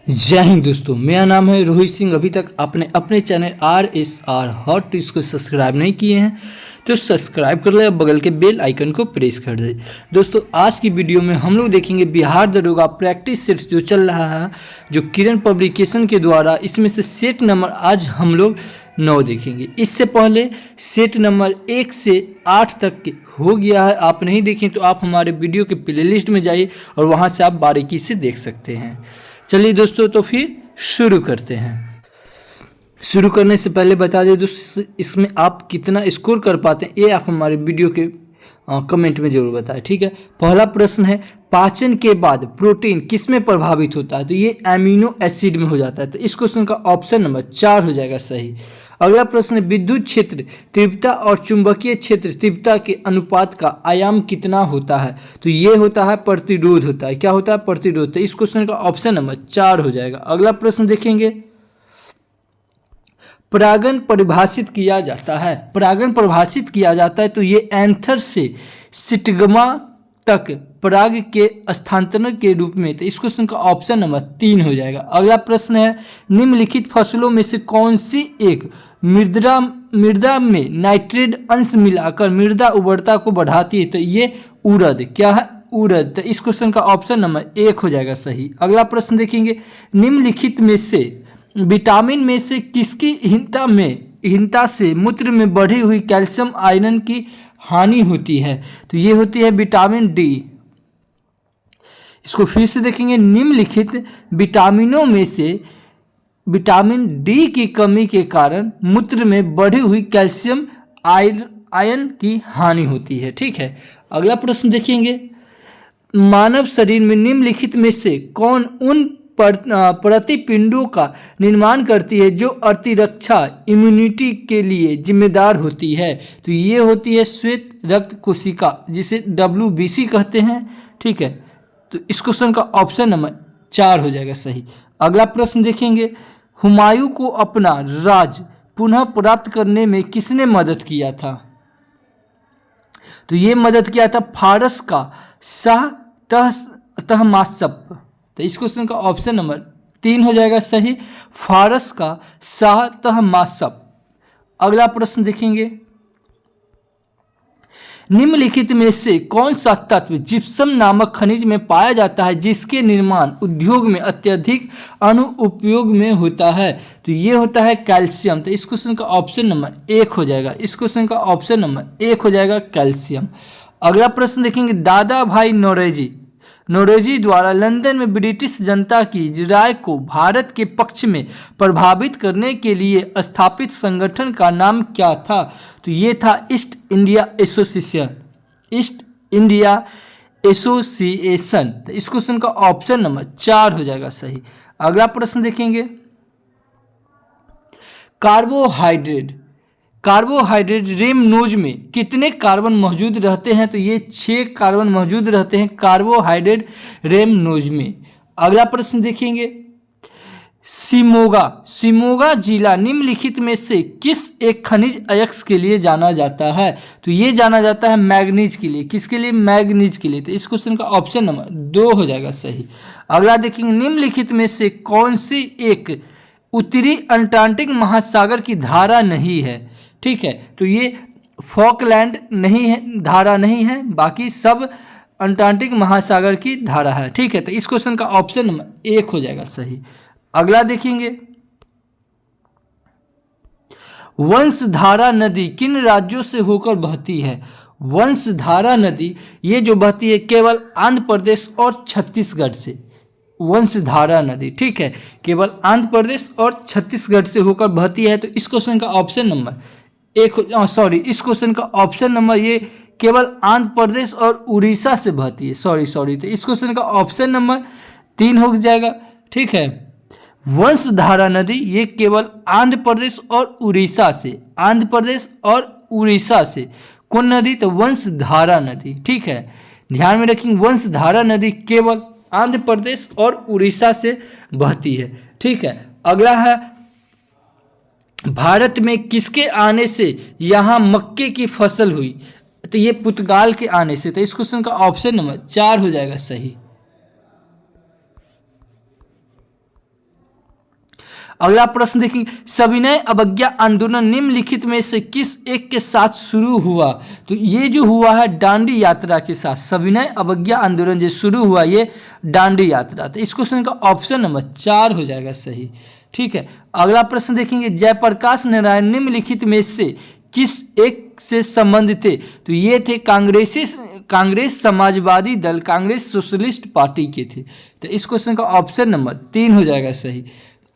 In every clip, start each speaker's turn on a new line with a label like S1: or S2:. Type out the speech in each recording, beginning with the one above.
S1: जय हिंद दोस्तों, मेरा नाम है रोहित सिंह। अभी तक आपने अपने चैनल RSR हॉट टिप्स को सब्सक्राइब नहीं किए हैं तो सब्सक्राइब कर ले और बगल के बेल आइकन को प्रेस कर दे। दोस्तों, आज की वीडियो में हम लोग देखेंगे बिहार दरोगा प्रैक्टिस सेट जो चल रहा है, जो किरण पब्लिकेशन के द्वारा, इसमें से सेट नंबर आज हम लोग 9 देखेंगे। इससे पहले सेट नंबर 1 से 8 तक के हो गया है। आप नहीं देखें तो आप हमारे वीडियो के प्लेलिस्ट में जाइए और वहाँ से आप बारीकी से देख सकते हैं। चलिए दोस्तों, तो फिर शुरू करते हैं। शुरू करने से पहले बता दें दोस्तों, इसमें आप कितना स्कोर कर पाते हैं ये आप हमारे वीडियो के कमेंट में जरूर बताएं, ठीक है। पहला प्रश्न है, पाचन के बाद प्रोटीन किस में प्रभावित होता है? तो ये एमिनो एसिड में हो जाता है। तो इस क्वेश्चन का ऑप्शन नंबर 4 हो जाएगा सही। अगला प्रश्न है, विद्युत क्षेत्र तीव्रता और चुंबकीय क्षेत्र तीव्रता के अनुपात का आयाम कितना होता है? तो ये होता है प्रतिरोध होता है। क्या होता है? प्रतिरोध। तो इस क्वेश्चन का ऑप्शन नंबर 4 हो जाएगा। अगला प्रश्न देखेंगे, परागण परिभाषित किया जाता है। परागण परिभाषित किया जाता है तो ये एंथर से सिटगमा तक पराग के स्थानांतरण के रूप में। तो इस क्वेश्चन का ऑप्शन नंबर 3 हो जाएगा। अगला प्रश्न है, निम्नलिखित फसलों में से कौन सी एक मृदा में नाइट्रेट अंश मिलाकर मृदा उर्वरता को बढ़ाती है? तो ये उड़द। क्या है? उड़द। तो इस क्वेश्चन का ऑप्शन नंबर 1 हो जाएगा सही। अगला प्रश्न देखेंगे, निम्नलिखित में से विटामिन में से किसकी हीनता से मूत्र में बढ़ी हुई कैल्शियम आयरन की हानि होती है? तो ये होती है विटामिन डी। इसको फिर से देखेंगे, निम्नलिखित विटामिनों में से विटामिन डी की कमी के कारण मूत्र में बढ़ी हुई कैल्शियम आयरन की हानि होती है, ठीक है। अगला प्रश्न देखेंगे, मानव शरीर में निम्नलिखित में से कौन उन प्रतिपिंडों का निर्माण करती है जो प्रतिरक्षा इम्यूनिटी के लिए जिम्मेदार होती है? तो ये होती है श्वेत रक्त कोशिका, जिसे WBC कहते हैं, ठीक है। तो इस क्वेश्चन का ऑप्शन नंबर 4 हो जाएगा सही। अगला प्रश्न देखेंगे, हुमायूं को अपना राज पुनः प्राप्त करने में किसने मदद किया था? तो ये मदद किया था फारस का शाह तहमास्प। तो इस क्वेश्चन का ऑप्शन नंबर 3 हो जाएगा सही, फारस का शाह तहमास्प। अगला प्रश्न देखेंगे, निम्नलिखित में से कौन सा तत्व जिप्सम नामक खनिज में पाया जाता है जिसके निर्माण उद्योग में अत्यधिक अनुउपयोग में होता है? तो ये होता है कैल्शियम। तो इस क्वेश्चन का ऑप्शन नंबर 1 हो जाएगा। इस क्वेश्चन का ऑप्शन नंबर 1 हो जाएगा कैल्शियम। अगला प्रश्न देखेंगे, दादा भाई नौरोजी द्वारा लंदन में ब्रिटिश जनता की राय को भारत के पक्ष में प्रभावित करने के लिए स्थापित संगठन का नाम क्या था? तो ये था east India association. East India association. तो इस क्वेश्चन का ऑप्शन नंबर 4 हो जाएगा सही। अगला प्रश्न देखेंगे, कार्बोहाइड्रेट रेमनोज में कितने कार्बन मौजूद रहते हैं? तो ये 6 कार्बन मौजूद रहते हैं कार्बोहाइड्रेट रेमनोज में। अगला प्रश्न देखेंगे, सिमोगा जिला निम्नलिखित में से किस एक खनिज अयस्क के लिए जाना जाता है? तो ये जाना जाता है मैग्नीज के लिए। किसके लिए? मैग्नीज के लिए। तो इस क्वेश्चन का ऑप्शन नंबर 2 हो जाएगा सही। अगला देखेंगे, निम्नलिखित में से कौन सी एक उत्तरी अंटार्कटिक महासागर की धारा नहीं है? ठीक है, तो ये फॉकलैंड नहीं है, धारा नहीं है, बाकी सब अंटार्कटिक महासागर की धारा है, ठीक है। तो इस क्वेश्चन का ऑप्शन नंबर 1 हो जाएगा सही। अगला देखेंगे, वंशधारा नदी किन राज्यों से होकर बहती है? वंशधारा नदी ये जो बहती है केवल आंध्र प्रदेश और छत्तीसगढ़ से। वंशधारा नदी, ठीक है, केवल आंध्र प्रदेश और छत्तीसगढ़ से होकर बहती है। तो इस क्वेश्चन का ऑप्शन नंबर इस क्वेश्चन का ऑप्शन नंबर ये केवल आंध्र प्रदेश और उड़ीसा से बहती है। तो इस क्वेश्चन का ऑप्शन नंबर 3 हो जाएगा, ठीक है। वंशधारा नदी ये केवल आंध्र प्रदेश और उड़ीसा से। कौन नदी? तो वंशधारा नदी, ठीक है। ध्यान में रखेंगे, वंशधारा नदी केवल आंध्र प्रदेश और उड़ीसा से बहती है, ठीक है। अगला है, भारत में किसके आने से यहाँ मक्के की फसल हुई? तो ये पुर्तगाल के आने से। तो इस क्वेश्चन का ऑप्शन नंबर 4 हो जाएगा सही। अगला प्रश्न देखेंगे, सविनय अवज्ञा आंदोलन निम्नलिखित में से किस एक के साथ शुरू हुआ? तो ये जो हुआ है डांडी यात्रा के साथ। सविनय अवज्ञा आंदोलन जो शुरू हुआ ये डांडी यात्रा। तो इस क्वेश्चन का ऑप्शन नंबर 4 हो जाएगा सही। ठीक है, अगला प्रश्न देखेंगे, जयप्रकाश नारायण निम्नलिखित में से किस एक से संबंधित थे? तो ये थे कांग्रेस समाजवादी दल, कांग्रेस सोशलिस्ट पार्टी के थे। तो इस क्वेश्चन का ऑप्शन नंबर 3 हो जाएगा सही।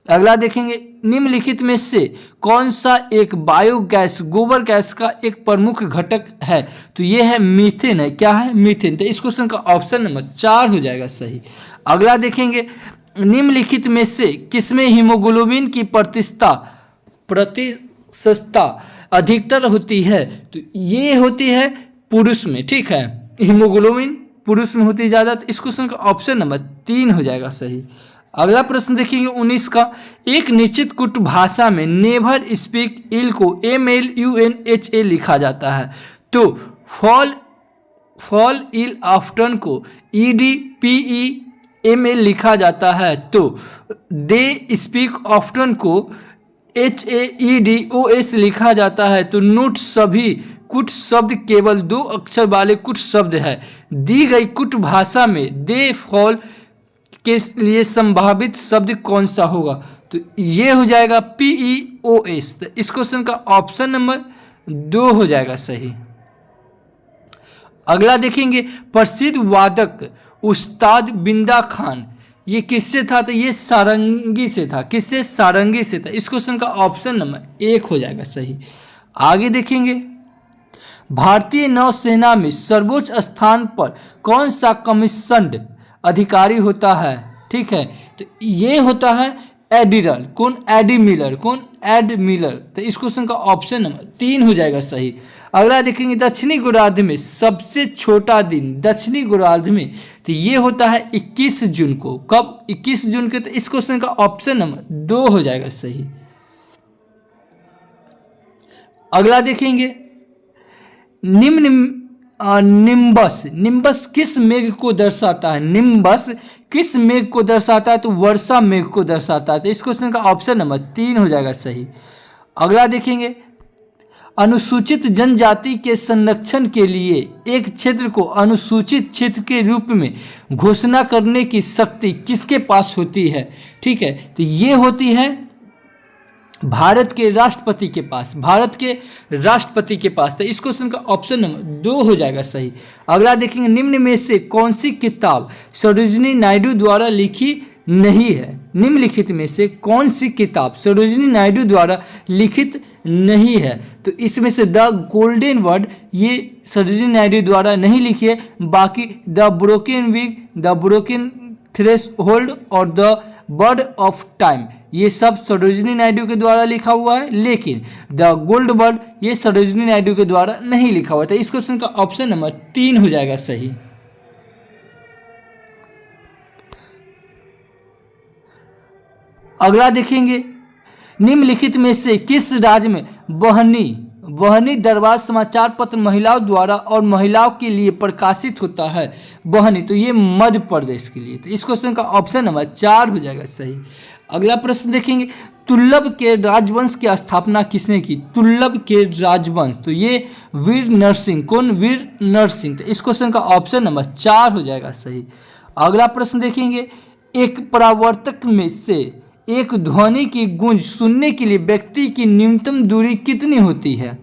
S1: अगला देखेंगे, निम्नलिखित में से कौन सा एक बायोगैस गोबर गैस का एक प्रमुख घटक है? तो ये है मीथेन है। क्या है? मीथेन। तो इस क्वेश्चन का ऑप्शन नंबर 4 हो जाएगा सही। अगला देखेंगे, निम्नलिखित में से किसमें हीमोग्लोबिन की प्रतिशतता अधिकतर होती है? तो ये होती है पुरुष में। ठीक है, हीमोग्लोबिन पुरुष में होती है ज़्यादा। तो इस क्वेश्चन का ऑप्शन नंबर 3 हो जाएगा सही। अगला प्रश्न देखेंगे 19 का, एक निश्चित कुट भाषा में नेवर स्पीक इल को MLUNHA लिखा जाता है, तो फॉल इल आफ्टन को EDPEMA लिखा जाता है, तो दे स्पीक ऑफ्टन को HAEDOS लिखा जाता है, तो नोट सभी कुट शब्द केवल 2 अक्षर वाले कुट शब्द है। दी गई कुट भाषा में दे फॉल के लिए संभावित शब्द कौन सा होगा? तो ये हो जाएगा PEOS। तो इस क्वेश्चन का ऑप्शन नंबर 2 हो जाएगा सही। अगला देखेंगे, प्रसिद्ध वादक उस्ताद बिंदा खान ये किससे था? तो ये सारंगी से था। किससे? सारंगी से था। इस क्वेश्चन का ऑप्शन नंबर 1 हो जाएगा सही। आगे देखेंगे, भारतीय नौसेना में सर्वोच्च स्थान पर कौन सा कमीशन्ड अधिकारी होता है? ठीक है, तो ये होता है एडमिरल। कौन? एडमिरल। कौन? एडमिरल। तो इस क्वेश्चन का ऑप्शन नंबर 3 हो जाएगा सही। अगला देखेंगे, दक्षिणी गोलार्ध में सबसे छोटा दिन दक्षिणी गोलार्ध में, तो ये होता है 21 जून को। कब? 21 जून को। तो इस क्वेश्चन का ऑप्शन नंबर 2 हो जाएगा सही। अगला देखेंगे, निम्बस किस मेघ को दर्शाता है? निम्बस किस मेघ को दर्शाता है? तो वर्षा मेघ को दर्शाता है। तो इस क्वेश्चन का ऑप्शन नंबर 3 हो जाएगा सही। अगला देखेंगे, अनुसूचित जनजाति के संरक्षण के लिए एक क्षेत्र को अनुसूचित क्षेत्र के रूप में घोषणा करने की शक्ति किसके पास होती है? ठीक है, तो ये होती है भारत के राष्ट्रपति के पास। भारत के राष्ट्रपति के पास। तो इस क्वेश्चन का ऑप्शन नंबर 2 हो जाएगा सही। अगला देखेंगे, निम्न में से कौन सी किताब सरोजिनी नायडू द्वारा लिखी नहीं है? निम्नलिखित में से कौन सी किताब सरोजिनी नायडू द्वारा लिखित नहीं है? तो इसमें से द गोल्डन वर्ड ये सरोजिनी नायडू द्वारा नहीं लिखी है। बाकी the broken wing, the broken threshold और द बर्ड ऑफ टाइम ये सब सरोजिनी नायडू के द्वारा लिखा हुआ है, लेकिन द गोल्ड बर्ड ये सरोजिनी नायडू के द्वारा नहीं लिखा हुआ था। इस क्वेश्चन का ऑप्शन नंबर 3 हो जाएगा सही। अगला देखेंगे, निम्नलिखित में से किस राज्य में बहनी दरबार समाचार पत्र महिलाओं द्वारा और महिलाओं के लिए प्रकाशित होता है? बहनी, तो ये मध्य प्रदेश के लिए। तो इस क्वेश्चन का ऑप्शन नंबर 4 हो जाएगा सही। अगला प्रश्न देखेंगे, तुल्लभ के राजवंश की स्थापना किसने की? तुल्लभ के राजवंश, तो ये वीर नरसिंह। कौन? वीर नरसिंह। तो इस क्वेश्चन का ऑप्शन नंबर 4 हो जाएगा सही। अगला प्रश्न देखेंगे, एक परावर्तक में से एक ध्वनि की गूंज सुनने के लिए व्यक्ति की न्यूनतम दूरी कितनी होती है?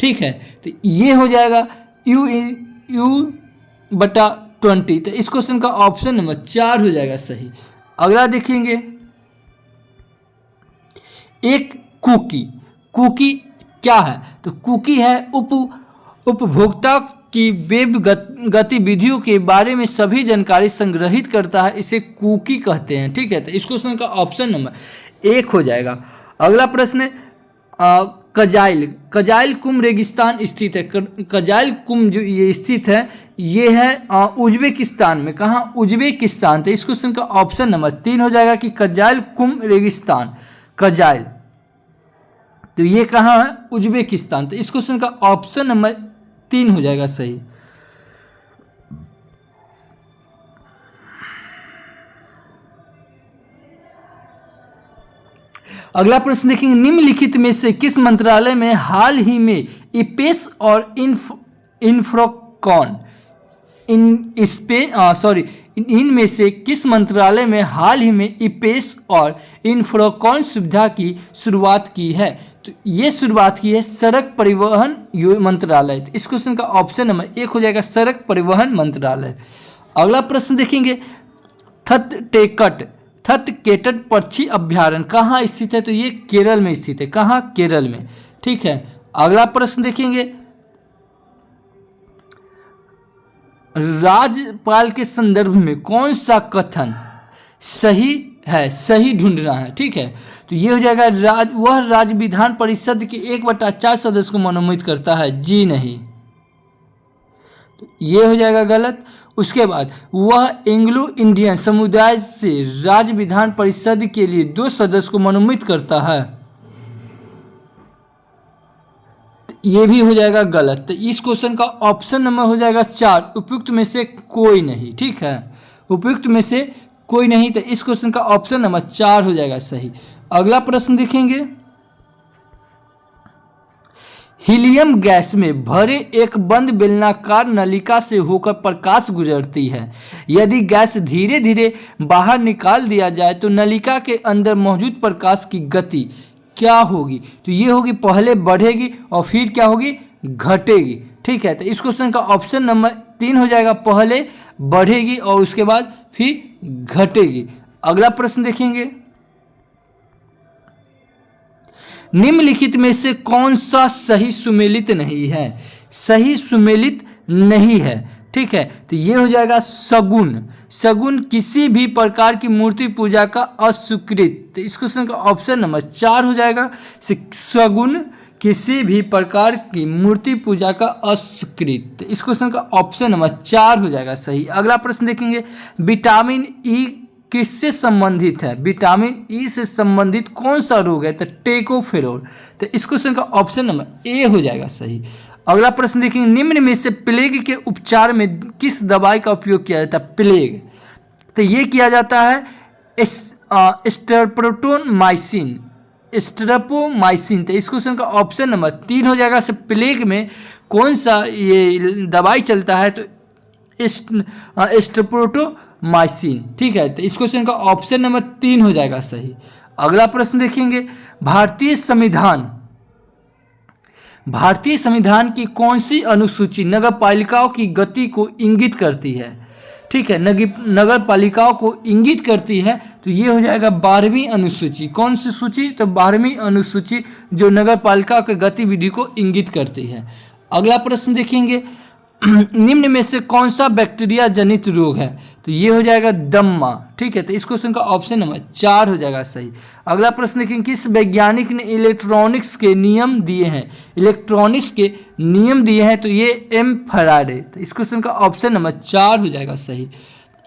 S1: ठीक है, तो ये हो जाएगा U/20। तो इस क्वेश्चन का ऑप्शन नंबर 4 हो जाएगा सही। अगला देखेंगे, एक कुकी क्या है? तो कुकी है उपभोक्ता की वेब गतिविधियों के बारे में सभी जानकारी संग्रहित करता है, इसे कुकी कहते हैं। ठीक है, तो इस क्वेश्चन का ऑप्शन नंबर 1 हो जाएगा। अगला प्रश्न है, कजाइल कुम रेगिस्तान स्थित है। कजाइल कुम जो ये स्थित है ये है उज्बेकिस्तान में। कहाँ? उज्बेकिस्तान। तो इस क्वेश्चन का ऑप्शन नंबर 3 हो जाएगा कि कजाइल कुम रेगिस्तान। कजाइल, तो ये कहाँ है? उज्बेकिस्तान। तो इस क्वेश्चन का ऑप्शन नंबर 3 हो जाएगा सही। अगला प्रश्न देखेंगे, निम्नलिखित में से किस मंत्रालय में हाल ही में इपेस और इंफ्रोकॉन इनमें से किस मंत्रालय में हाल ही में इपेस और इंफ्रोकॉन सुविधा की शुरुआत की है? तो ये शुरुआत की है सड़क परिवहन मंत्रालय। तो इस क्वेश्चन का ऑप्शन नंबर 1 हो जाएगा सड़क परिवहन मंत्रालय। अगला प्रश्न देखेंगे, थत्तेकेटट पक्षी अभ्यारण्य कहाँ स्थित है? तो ये केरल में स्थित है। कहाँ? केरल में। ठीक है। अगला प्रश्न देखेंगे, राज्यपाल के संदर्भ में कौन सा कथन सही है? सही ढूंढना है। ठीक है। तो ये हो जाएगा वह राज्य विधान परिषद के 1/4 सदस्य को मनोनीत करता है। जी नहीं, तो ये हो जाएगा गलत। उसके बाद वह एंग्लो इंडियन समुदाय से राज्य विधान परिषद के लिए 2 सदस्य को मनोनीत करता है। ये भी हो जाएगा गलत। तो इस क्वेश्चन का ऑप्शन नंबर हो जाएगा 4, उपयुक्त में से कोई नहीं। ठीक है, उपयुक्त में से कोई नहीं। तो इस क्वेश्चन का ऑप्शन नंबर 4 हो जाएगा सही। अगला प्रश्न देखेंगे, हीलियम गैस में भरे एक बंद बेलनाकार नलिका से होकर प्रकाश गुजरती है। यदि गैस धीरे धीरे बाहर निकाल दिया जाए तो नलिका के अंदर मौजूद प्रकाश की गति क्या होगी? तो ये होगी, पहले बढ़ेगी और फिर क्या होगी? घटेगी। ठीक है। तो इस क्वेश्चन का ऑप्शन नंबर 3 हो जाएगा, पहले बढ़ेगी और उसके बाद फिर घटेगी। अगला प्रश्न देखेंगे, निम्नलिखित में से कौन सा सही सुमेलित नहीं है? सही सुमेलित नहीं है। ठीक है। तो ये हो जाएगा सगुन। सगुन किसी भी प्रकार की मूर्ति पूजा का अस्वीकृत। तो इस क्वेश्चन का ऑप्शन नंबर 4 हो जाएगा, सगुन किसी भी प्रकार की मूर्ति पूजा का अस्वीकृत। तो इस क्वेश्चन का ऑप्शन नंबर 4 हो जाएगा सही। अगला प्रश्न देखेंगे, विटामिन ई किससे संबंधित है? विटामिन ई से संबंधित कौन सा रोग है? तो टेकोफेरोल। तो इस क्वेश्चन का ऑप्शन नंबर ए हो जाएगा सही। अगला प्रश्न देखेंगे, निम्न में से प्लेग के उपचार में किस दवाई का उपयोग किया जाता है? प्लेग, तो ये किया जाता है स्ट्रेप्टोमाइसिन। स्ट्रेप्टोमाइसिन। तो इस क्वेश्चन का ऑप्शन नंबर 3 हो जाएगा। से प्लेग में कौन सा ये दवाई चलता है? तो स्ट्रेप्टोमाइसिन। ठीक है। तो इस क्वेश्चन का ऑप्शन नंबर 3 हो जाएगा सही। अगला प्रश्न देखेंगे, भारतीय संविधान की कौन सी अनुसूची नगर पालिकाओं की गति को इंगित करती है? ठीक है, नगर पालिकाओं को इंगित करती है। तो ये हो जाएगा 12वीं अनुसूची। कौन सी सूची? तो 12वीं अनुसूची जो नगर पालिका की गतिविधि को इंगित करती है। अगला प्रश्न देखेंगे, निम्न में से कौन सा बैक्टीरिया जनित रोग है? तो ये हो जाएगा दम्मा। ठीक है। तो इस क्वेश्चन का ऑप्शन नंबर 4 हो जाएगा सही। अगला प्रश्न देखेंगे, किस वैज्ञानिक ने इलेक्ट्रॉनिक्स के नियम दिए हैं? इलेक्ट्रॉनिक्स के नियम दिए हैं, तो ये एम फैराडे। तो इस क्वेश्चन का ऑप्शन नंबर 4 हो जाएगा सही।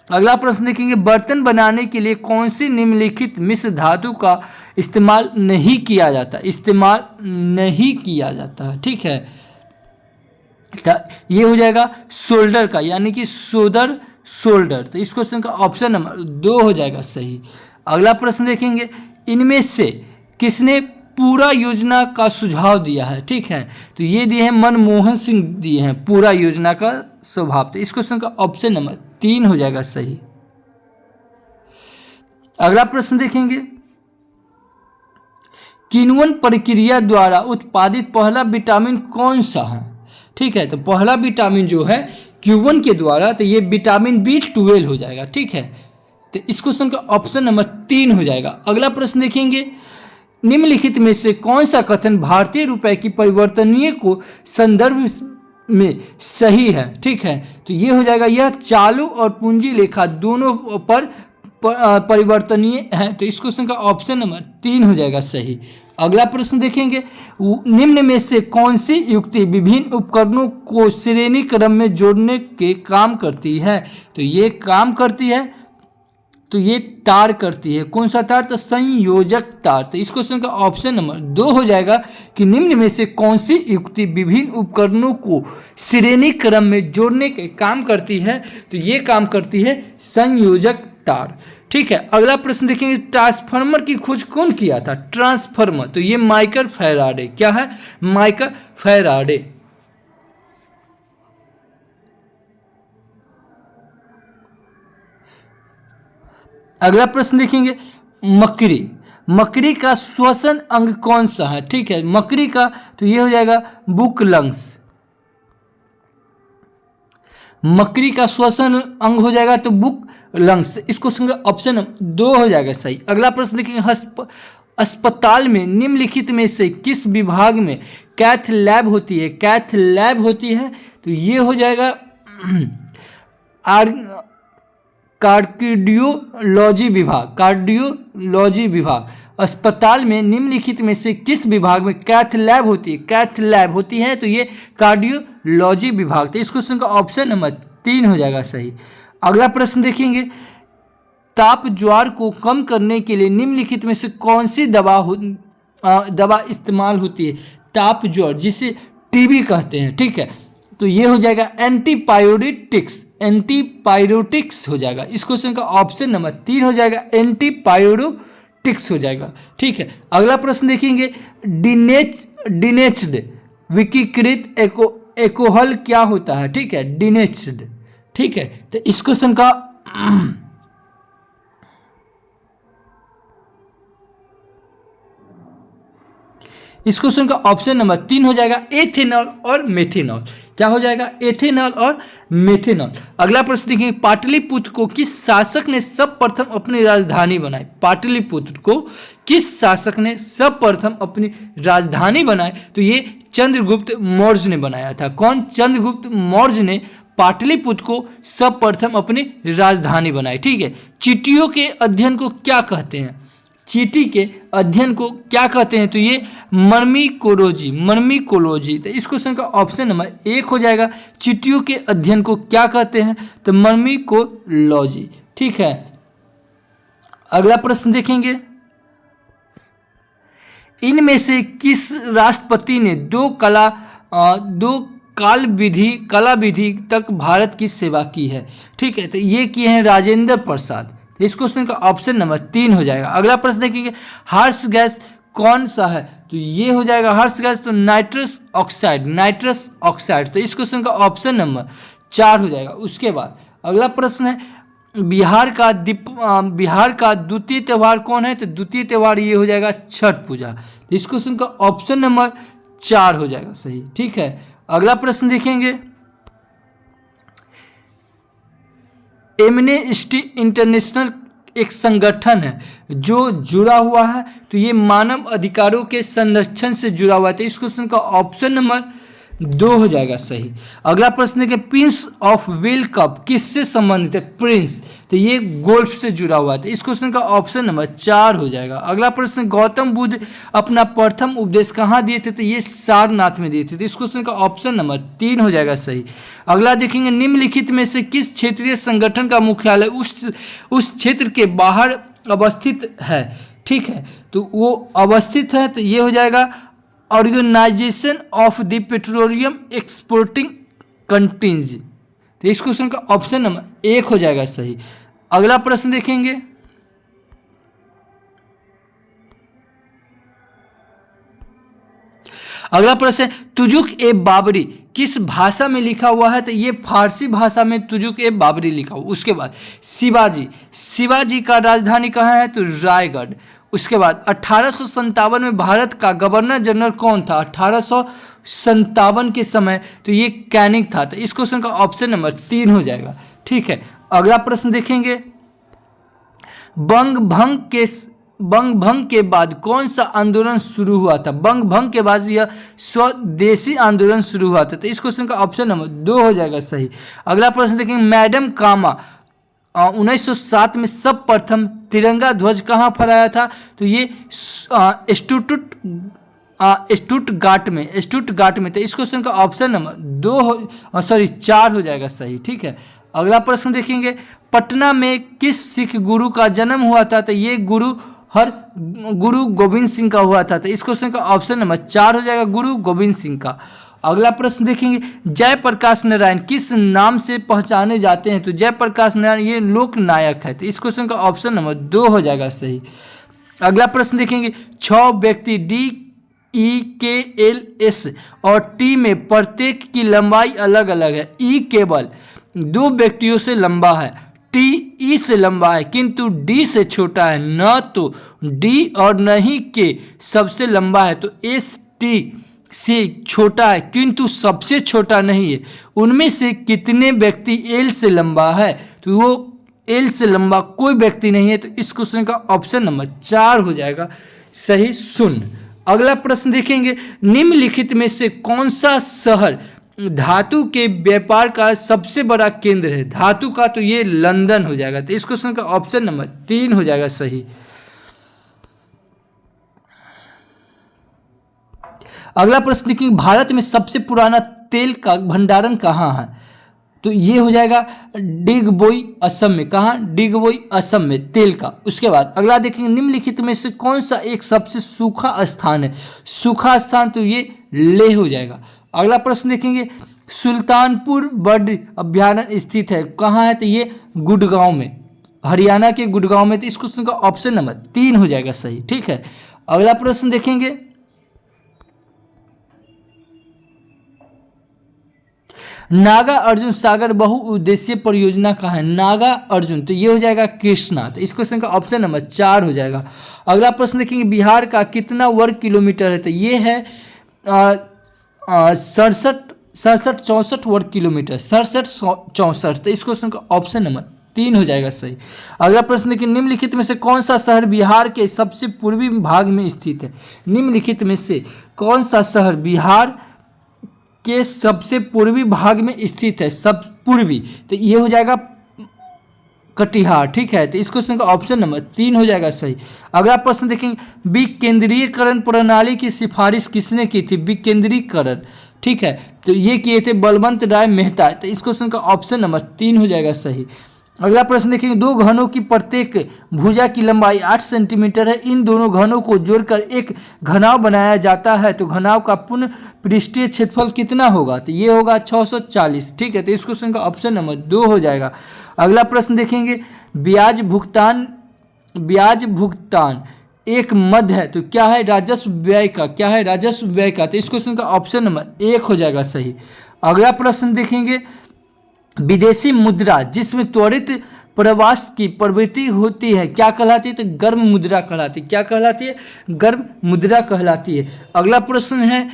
S1: अगला प्रश्न देखेंगे, बर्तन बनाने के लिए कौन सी निम्नलिखित मिश्र धातु का इस्तेमाल नहीं किया जाता? इस्तेमाल नहीं किया जाता। ठीक है। ये हो जाएगा शोल्डर का, यानी कि शोल्डर। तो इस क्वेश्चन का ऑप्शन नंबर 2 हो जाएगा सही। अगला प्रश्न देखेंगे, इनमें से किसने पूरा योजना का सुझाव दिया है? ठीक है। तो ये दिए हैं मनमोहन सिंह, दिए हैं पूरा योजना का सुझाव। तो इस क्वेश्चन का ऑप्शन नंबर 3 हो जाएगा सही। अगला प्रश्न देखेंगे, किण्वन प्रक्रिया द्वारा उत्पादित पहला विटामिन कौन सा है? ठीक है। तो पहला विटामिन जो है किण्वन के द्वारा, तो ये विटामिन B12 हो जाएगा। ठीक है। तो इस क्वेश्चन का ऑप्शन नंबर 3 हो जाएगा। अगला प्रश्न देखेंगे, निम्नलिखित में से कौन सा कथन भारतीय रुपए की परिवर्तनीय को संदर्भ में सही है? ठीक है। तो ये हो जाएगा, यह चालू और पूंजी लेखा दोनों पर परिवर्तनीय है। तो इस क्वेश्चन का ऑप्शन नंबर 3 हो जाएगा सही। अगला प्रश्न देखेंगे, निम्न में से कौन सी युक्ति विभिन्न उपकरणों को श्रेणी क्रम में जोड़ने के काम करती है? तो ये काम करती है, तो ये तार करती है। कौन सा तार? तो संयोजक तार। तो इस क्वेश्चन का ऑप्शन नंबर 2 हो जाएगा कि निम्न में से कौन सी युक्ति विभिन्न उपकरणों को श्रेणी क्रम में जोड़ने के काम करती है? तो ये काम करती है संयोजक तार। ठीक है। अगला प्रश्न देखेंगे, ट्रांसफार्मर की खोज कौन किया था? ट्रांसफार्मर, तो ये माइकल फैराडे। क्या है? Michael Faraday. अगला प्रश्न देखेंगे, मकड़ी, मकड़ी का श्वसन अंग कौन सा है? ठीक है, मकड़ी का तो ये हो जाएगा बुक लंग्स। मकड़ी का श्वसन अंग हो जाएगा तो बुक लंग्स। इसको ऑप्शन 2 हो जाएगा सही। अगला प्रश्न देखेंगे, अस्पताल में निम्नलिखित में से किस विभाग में कैथ लैब होती है? कैथ लैब होती है तो ये हो जाएगा कार्डियोलॉजी विभाग। कार्डियोलॉजी विभाग। अस्पताल में निम्नलिखित में से किस विभाग में कैथ लैब होती है? कैथ लैब होती है तो ये कार्डियोलॉजी विभाग। तो इस क्वेश्चन का ऑप्शन नंबर 3 हो जाएगा सही। अगला प्रश्न देखेंगे, ताप ज्वार को कम करने के लिए निम्नलिखित में से कौन सी दवा इस्तेमाल होती है? ताप ज्वार, जिसे टीबी कहते हैं। ठीक है, तो ये हो जाएगा एंटीपायरेटिक्स। एंटीपायरेटिक्स हो जाएगा। इस क्वेश्चन का ऑप्शन नंबर 3 हो जाएगा, एंटीपायरेटिक्स हो जाएगा। ठीक है। अगला प्रश्न देखेंगे, डिनेच्ड विकीकृत एल्कोहल क्या होता है? ठीक है, डिनेच्ड। ठीक है, तो इस क्वेश्चन का ऑप्शन नंबर 3 हो जाएगा, एथेनॉल और मेथेनॉल। क्या हो जाएगा? एथेनॉल और मेथेनॉल। अगला प्रश्न देखेंगे, पाटलिपुत्र को किस शासक ने सर्वप्रथम अपनी राजधानी बनाई? पाटलिपुत्र को किस शासक ने सर्वप्रथम अपनी राजधानी बनाई? तो ये चंद्रगुप्त मौर्य ने बनाया था। कौन? चंद्रगुप्त मौर्य ने पाटलिपुत्र को सर्वप्रथम अपनी राजधानी बनाई। ठीक है। चीटियों के अध्ययन को क्या कहते हैं? चीटी के अध्ययन को क्या कहते हैं? तो ये मर्मिकोलॉजी। मर्मिकोलॉजी। तो इस क्वेश्चन का ऑप्शन नंबर 1 हो जाएगा, चीटियों के अध्ययन को क्या कहते हैं? तो मर्मिकोलॉजी। ठीक है। अगला प्रश्न देखेंगे, इनमें से किस राष्ट्रपति ने दो कला विधि तक भारत की सेवा की है? ठीक है, तो ये किए हैं राजेंद्र प्रसाद। तो इस क्वेश्चन का ऑप्शन नंबर 3 हो जाएगा। अगला प्रश्न देखेंगे, हर्ष गैस कौन सा है? तो ये हो जाएगा हर्ष गैस तो नाइट्रस ऑक्साइड। Nitrous oxide. तो इस क्वेश्चन का ऑप्शन नंबर 4 हो जाएगा। उसके बाद अगला प्रश्न है, बिहार का द्वितीय त्यौहार कौन है? तो द्वितीय त्यौहार ये हो जाएगा छठ पूजा। तो इस क्वेश्चन का ऑप्शन नंबर 4 हो जाएगा सही। ठीक है। अगला प्रश्न देखेंगे, एमनेस्टी इंटरनेशनल एक संगठन है जो जुड़ा हुआ है, तो ये मानव अधिकारों के संरक्षण से जुड़ा हुआ है। तो इस क्वेश्चन का ऑप्शन नंबर 2 हो जाएगा सही। अगला प्रश्न है कि प्रिंस ऑफ वेल कप किससे संबंधित है? प्रिंस, तो ये गोल्फ से जुड़ा हुआ है। तो इस क्वेश्चन का ऑप्शन नंबर 4 हो जाएगा। अगला प्रश्न, गौतम बुद्ध अपना प्रथम उपदेश कहाँ दिए थे? तो ये सारनाथ में दिए थे। तो इस क्वेश्चन का ऑप्शन नंबर 3 हो जाएगा सही। अगला देखेंगे, निम्नलिखित में से किस क्षेत्रीय संगठन का मुख्यालय उस क्षेत्र के बाहर अवस्थित है? ठीक है, तो वो अवस्थित है तो ये हो जाएगा organisation of the petroleum exporting countries. तो इस क्वेश्चन का ऑप्शन नंबर 1 हो जाएगा सही। अगला प्रश्न देखेंगे, अगला प्रश्न है, तुजुक ए बाबरी किस भाषा में लिखा हुआ है? तो ये फारसी भाषा में तुजुक ए बाबरी लिखा हुआ। उसके बाद शिवाजी का राजधानी कहाँ है? तो रायगढ़। उसके बाद 1857 में भारत का गवर्नर जनरल कौन था? 1857 के समय तो ये कैनिंग था। तो इस क्वेश्चन का ऑप्शन नंबर 3 हो जाएगा। ठीक है। अगला प्रश्न देखेंगे, बंग भंग के बाद कौन सा आंदोलन शुरू हुआ था? बंग भंग के बाद यह स्वदेशी आंदोलन शुरू हुआ था। तो इस क्वेश्चन का ऑप्शन नंबर 2 हो जाएगा सही। अगला प्रश्न देखेंगे, मैडम कामा 1907 में सर्वप्रथम तिरंगा ध्वज कहाँ फहराया था? तो ये स्टुटगार्ट में। तो इस क्वेश्चन का ऑप्शन नंबर 4 हो जाएगा सही। ठीक है। अगला प्रश्न देखेंगे, पटना में किस सिख गुरु का जन्म हुआ था? तो ये गुरु गोविंद सिंह का हुआ था। तो इस क्वेश्चन का ऑप्शन नंबर 4 हो जाएगा, गुरु गोविंद सिंह का। अगला प्रश्न देखेंगे, जयप्रकाश नारायण किस नाम से पहचाने जाते हैं? तो जयप्रकाश नारायण ये लोक नायक है। तो इस क्वेश्चन का ऑप्शन नंबर 2 हो जाएगा सही। अगला प्रश्न देखेंगे, 6 व्यक्ति DEKLS और T में प्रत्येक की लंबाई अलग अलग है। E केवल 2 व्यक्तियों से लंबा है, T E से लंबा है किंतु D से छोटा है। न तो D और न ही K सबसे लंबा है, तो ST से छोटा है किंतु सबसे छोटा नहीं है। उनमें से कितने व्यक्ति L से लंबा है? तो वो L से लंबा कोई व्यक्ति नहीं है। तो इस क्वेश्चन का ऑप्शन नंबर 4 हो जाएगा सही, शून्य। अगला प्रश्न देखेंगे, निम्नलिखित में से कौन सा शहर धातु के व्यापार का सबसे बड़ा केंद्र है? धातु का तो ये लंदन हो जाएगा। तो इस क्वेश्चन का ऑप्शन नंबर 3 हो जाएगा सही। अगला प्रश्न देखिए, भारत में सबसे पुराना तेल का भंडारण कहाँ है? तो ये हो जाएगा डिगबोई असम में। कहाँ? डिगबोई असम में तेल का। उसके बाद अगला देखेंगे, निम्नलिखित में से कौन सा एक सबसे सूखा स्थान है? सूखा स्थान तो ये लेह हो जाएगा। अगला प्रश्न देखेंगे, सुल्तानपुर बर्ड अभ्यारण्य स्थित है कहाँ है? तो ये गुड़गांव में, हरियाणा के गुड़गांव में। तो इस क्वेश्चन का ऑप्शन नंबर 3 हो जाएगा सही। ठीक है। अगला प्रश्न देखेंगे, नागा अर्जुन सागर बहुउद्देशीय परियोजना कहाँ है? नागा अर्जुन तो ये हो जाएगा कृष्णा। तो इस क्वेश्चन का ऑप्शन नंबर 4 हो जाएगा। अगला प्रश्न देखेंगे, बिहार का कितना वर्ग किलोमीटर है? तो ये है 67-64 वर्ग किलोमीटर, 67-64। तो इस क्वेश्चन का ऑप्शन नंबर 3 हो जाएगा सही। अगला प्रश्न देखिए, निम्नलिखित में से कौन सा शहर बिहार के सबसे पूर्वी भाग में स्थित है? निम्नलिखित में से कौन सा शहर बिहार के सबसे पूर्वी भाग में स्थित है? सब पूर्वी, तो ये हो जाएगा कटिहार। ठीक है। तो इस क्वेश्चन का ऑप्शन नंबर 3 हो जाएगा सही। अगला प्रश्न देखेंगे, विकेंद्रीकरण प्रणाली की सिफारिश किसने की थी? विकेंद्रीकरण, ठीक है, तो ये किए थे बलवंत राय मेहता। तो इस क्वेश्चन का ऑप्शन नंबर 3 हो जाएगा सही। अगला प्रश्न देखेंगे, 2 घनों की प्रत्येक भुजा की लंबाई 8 सेंटीमीटर है। इन दोनों घनों को जोड़कर एक घनाव बनाया जाता है, तो घनाव का पूर्ण पृष्ठीय क्षेत्रफल कितना होगा? तो ये होगा 640। ठीक है। तो इस क्वेश्चन का ऑप्शन नंबर 2 हो जाएगा। अगला प्रश्न देखेंगे, ब्याज भुगतान एक मद है, तो क्या है? राजस्व व्यय का। क्या है? राजस्व व्यय का। तो इस क्वेश्चन का ऑप्शन नंबर 1 हो जाएगा सही। अगला प्रश्न देखेंगे, विदेशी मुद्रा जिसमें त्वरित प्रवास की प्रवृत्ति होती है क्या कहलाती है? तो गर्म मुद्रा कहलाती है। क्या कहलाती है? गर्म मुद्रा कहलाती है। अगला प्रश्न है,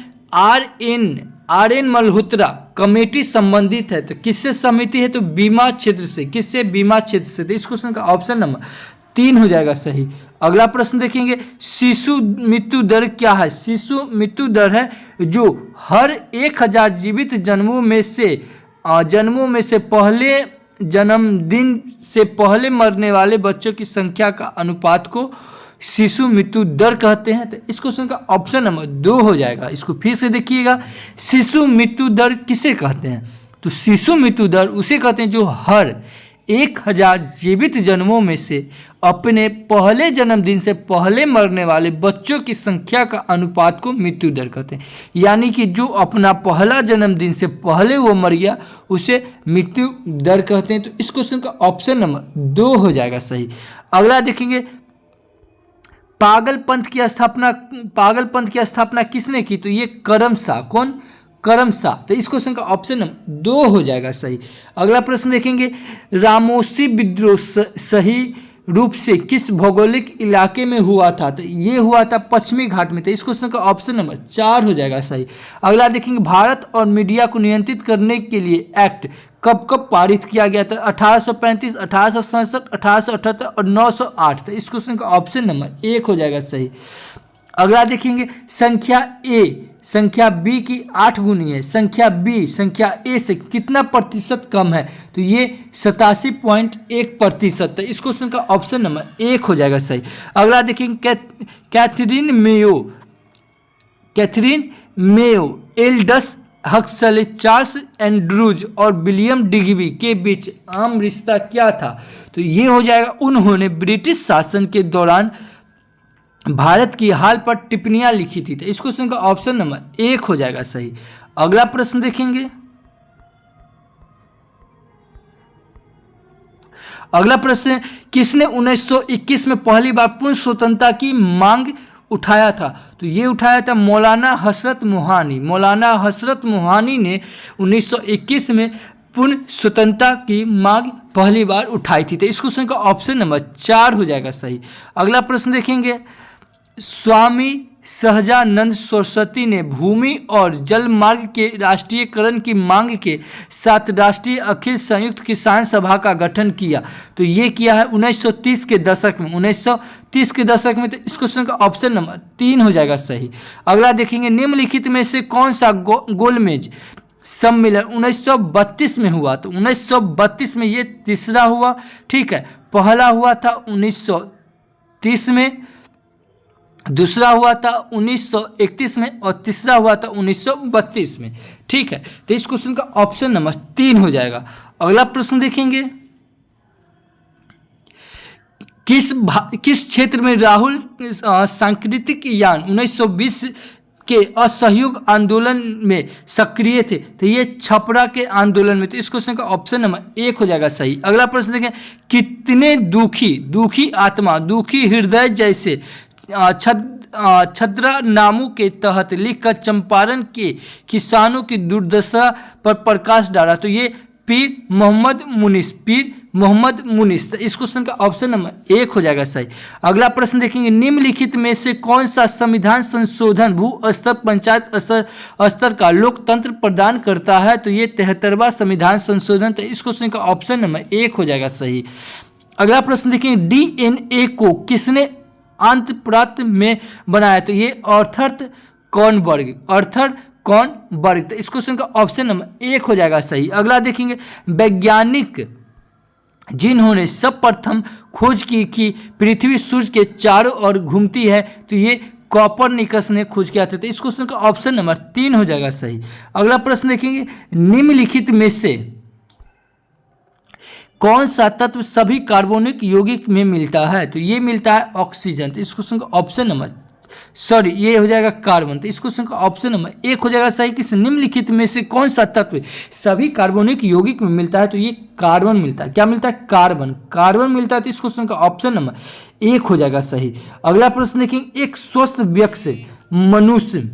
S1: RN मल्होत्रा कमेटी संबंधित है, तो किससे समिति है? तो बीमा क्षेत्र से। किससे? बीमा क्षेत्र से। तो इस क्वेश्चन का ऑप्शन नंबर 3 हो जाएगा सही। अगला प्रश्न देखेंगे, शिशु मृत्यु दर क्या है? शिशु मृत्यु दर है जो हर 1000 जीवित जन्मों में से पहले जन्मदिन से पहले मरने वाले बच्चों की संख्या का अनुपात को शिशु मृत्यु दर कहते हैं। तो इस क्वेश्चन का ऑप्शन नंबर 2 हो जाएगा। इसको फिर से देखिएगा, शिशु मृत्यु दर किसे कहते हैं? तो शिशु मृत्यु दर उसे कहते हैं जो हर 1000 जीवित जन्मों में से अपने पहले जन्मदिन से पहले मरने वाले बच्चों की संख्या का अनुपात को मृत्यु दर कहते हैं। यानी कि जो अपना पहला जन्मदिन से पहले वो मर गया उसे मृत्यु दर कहते हैं। तो इस क्वेश्चन का ऑप्शन नंबर 2 हो जाएगा सही। अगला देखेंगे, पागलपंथ की स्थापना किसने की? तो ये करमशाह। कौन? करमशाह। तो इस क्वेश्चन का ऑप्शन नंबर 2 हो जाएगा सही। अगला प्रश्न देखेंगे, रामोसी विद्रोह सही रूप से किस भौगोलिक इलाके में हुआ था? तो ये हुआ था पश्चिमी घाट में। तो इस क्वेश्चन का ऑप्शन नंबर 4 हो जाएगा सही। अगला देखेंगे, भारत और मीडिया को नियंत्रित करने के लिए एक्ट कब पारित किया गया था? 1835, 1867, 1878 और 908। तो इस क्वेश्चन का ऑप्शन नंबर 1 हो जाएगा सही। अगला देखेंगे, संख्या ए संख्या बी की 8 गुनी है, संख्या बी संख्या ए से कितना प्रतिशत कम है? तो ये 87.1%। तो इस क्वेश्चन का ऑप्शन नंबर 1 हो जाएगा सही। अगला देखेंगे, Catherine Mayo Aldous Huxley, Charles Andrews और विलियम डिग्बी के बीच आम रिश्ता क्या था? तो ये हो जाएगा, उन्होंने ब्रिटिश शासन के दौरान भारत की हाल पर टिप्पणियां लिखी थी। तो इस क्वेश्चन का ऑप्शन नंबर 1 हो जाएगा सही। अगला प्रश्न देखेंगे। अगला प्रश्न है, किसने 1921 में पहली बार पूर्ण स्वतंत्रता की मांग उठाया था? तो ये उठाया था मौलाना हसरत मोहानी। मौलाना हसरत मोहानी ने 1921 में पूर्ण स्वतंत्रता की मांग पहली बार उठाई थी। तो इस क्वेश्चन का ऑप्शन नंबर 4 हो जाएगा सही। अगला प्रश्न देखेंगे, स्वामी सहजानंद सरस्वती ने भूमि और जल मार्ग के राष्ट्रीयकरण की मांग के साथ राष्ट्रीय अखिल संयुक्त किसान सभा का गठन किया। तो ये किया है 1930 के दशक में। 1930 के दशक में। तो इस क्वेश्चन का ऑप्शन नंबर 3 हो जाएगा सही। अगला देखेंगे, निम्नलिखित में से कौन सा गोलमेज सम्मेलन 1932 में हुआ? तो 1932 में ये तीसरा हुआ। ठीक है, पहला हुआ था 1930 में, दूसरा हुआ था 1931 में और तीसरा हुआ था 1932 में। ठीक है, तो इस क्वेश्चन का ऑप्शन नंबर 3 हो जाएगा। अगला प्रश्न देखेंगे, किस क्षेत्र में राहुल सांस्कृतिक यान 1920 के असहयोग आंदोलन में सक्रिय थे? तो ये छपरा के आंदोलन में। तो इस क्वेश्चन का ऑप्शन नंबर 1 हो जाएगा सही। अगला प्रश्न देखें, कितने दुखी आत्मा दुखी हृदय जैसे छद्मनामों के तहत लिखकर चंपारण के किसानों की दुर्दशा पर प्रकाश डाला? तो ये पीर मोहम्मद मुनिस। तो इस क्वेश्चन का ऑप्शन नंबर 1 हो जाएगा सही। अगला प्रश्न देखेंगे, निम्नलिखित में से कौन सा संविधान संशोधन भू स्तर पंचायत स्तर का लोकतंत्र प्रदान करता है? तो ये 73वां संविधान संशोधन। तो इस क्वेश्चन का ऑप्शन नंबर 1 हो जाएगा सही। अगला प्रश्न देखेंगे, DNA को किसने अंतःप्रांत में बनाया? तो ये आर्थर कॉनबर्ग। तो इस क्वेश्चन का ऑप्शन नंबर 1 हो जाएगा सही। अगला देखेंगे, वैज्ञानिक जिन्होंने सर्वप्रथम खोज की कि पृथ्वी सूर्य के चारों ओर घूमती है, तो ये कोपरनिकस ने खोज किया था। तो इस क्वेश्चन का ऑप्शन नंबर 3 हो जाएगा सही। अगला प्रश्न देखेंगे, निम्नलिखित में से कौन सा तत्व सभी कार्बनिक यौगिक में मिलता है? तो ये मिलता है ऑक्सीजन। तो इस क्वेश्चन का ऑप्शन नंबर ये हो जाएगा कार्बन। तो इस क्वेश्चन का ऑप्शन नंबर 1 हो जाएगा सही। किस निम्नलिखित में से कौन सा तत्व सभी कार्बनिक यौगिक में मिलता है? तो ये कार्बन मिलता है। क्या मिलता है? कार्बन मिलता है। तो इस क्वेश्चन का ऑप्शन नंबर 1 हो जाएगा सही। अगला प्रश्न देखेंगे, एक स्वस्थ व्यक्ति मनुष्य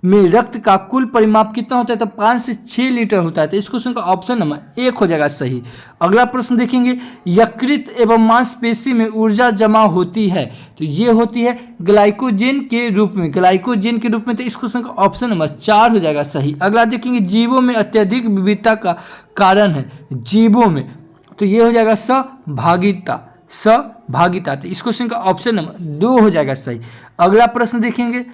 S1: में रक्त का कुल परिमाप कितना होता है? तो 5 से 6 लीटर होता है। तो इस क्वेश्चन का ऑप्शन नंबर 1 हो जाएगा सही। अगला प्रश्न देखेंगे, यकृत एवं मांसपेशी में ऊर्जा जमा होती है, तो ये होती है ग्लाइकोजन के रूप में। तो इस क्वेश्चन का ऑप्शन नंबर 4 हो जाएगा सही। अगला देखेंगे, जीवों में अत्यधिक विविधता का कारण है जीवों में, तो ये हो जाएगा सहभागिता। तो इस क्वेश्चन का ऑप्शन नंबर 2 हो जाएगा सही। अगला प्रश्न देखेंगे,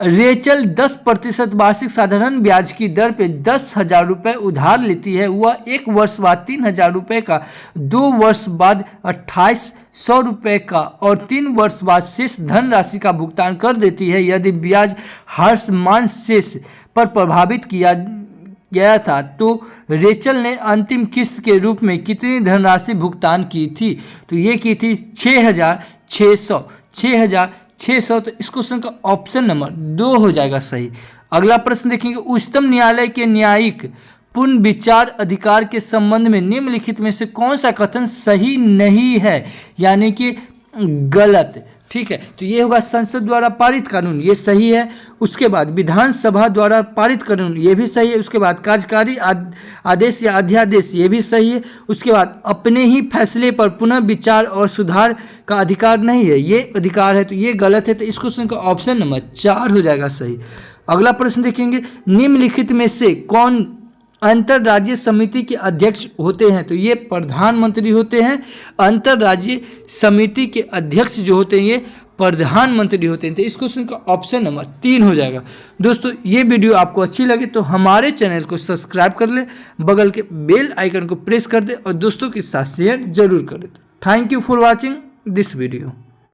S1: रेचल 10% वार्षिक साधारण ब्याज की दर पे 10,000 रुपये उधार लेती है। वह 1 वर्ष बाद 3,000 रुपये का, 2 वर्ष बाद 2,800 रुपये का और 3 वर्ष बाद शेष धनराशि का भुगतान कर देती है। यदि ब्याज हार्समान शेष पर प्रभावित किया गया था तो रेचल ने अंतिम किस्त के रूप में कितनी धनराशि भुगतान की थी? तो ये की थी 6,600। तो इस क्वेश्चन का ऑप्शन नंबर 2 हो जाएगा सही। अगला प्रश्न देखेंगे, उच्चतम न्यायालय के न्यायिक पुनर्विचार अधिकार के संबंध में निम्नलिखित में से कौन सा कथन सही नहीं है, यानी कि गलत? ठीक है, तो ये होगा संसद द्वारा पारित कानून, ये सही है। उसके बाद विधानसभा द्वारा पारित कानून, ये भी सही है। उसके बाद कार्यकारी आदेश या अध्यादेश, ये भी सही है। उसके बाद अपने ही फैसले पर पुनः विचार और सुधार का अधिकार नहीं है, ये अधिकार है, तो ये गलत है। तो इस क्वेश्चन का ऑप्शन नंबर 4 हो जाएगा सही। अगला प्रश्न देखेंगे, निम्नलिखित में से कौन अंतर्राज्यीय समिति के अध्यक्ष होते हैं? तो ये प्रधानमंत्री होते हैं। अंतर्राज्यीय समिति के अध्यक्ष जो होते हैं ये प्रधानमंत्री होते हैं। तो इस क्वेश्चन का ऑप्शन नंबर 3 हो जाएगा। दोस्तों, ये वीडियो आपको अच्छी लगे तो हमारे चैनल को सब्सक्राइब कर ले, बगल के बेल आइकन को प्रेस कर दे और दोस्तों के साथ शेयर जरूर कर दे। Thank you for watching this video.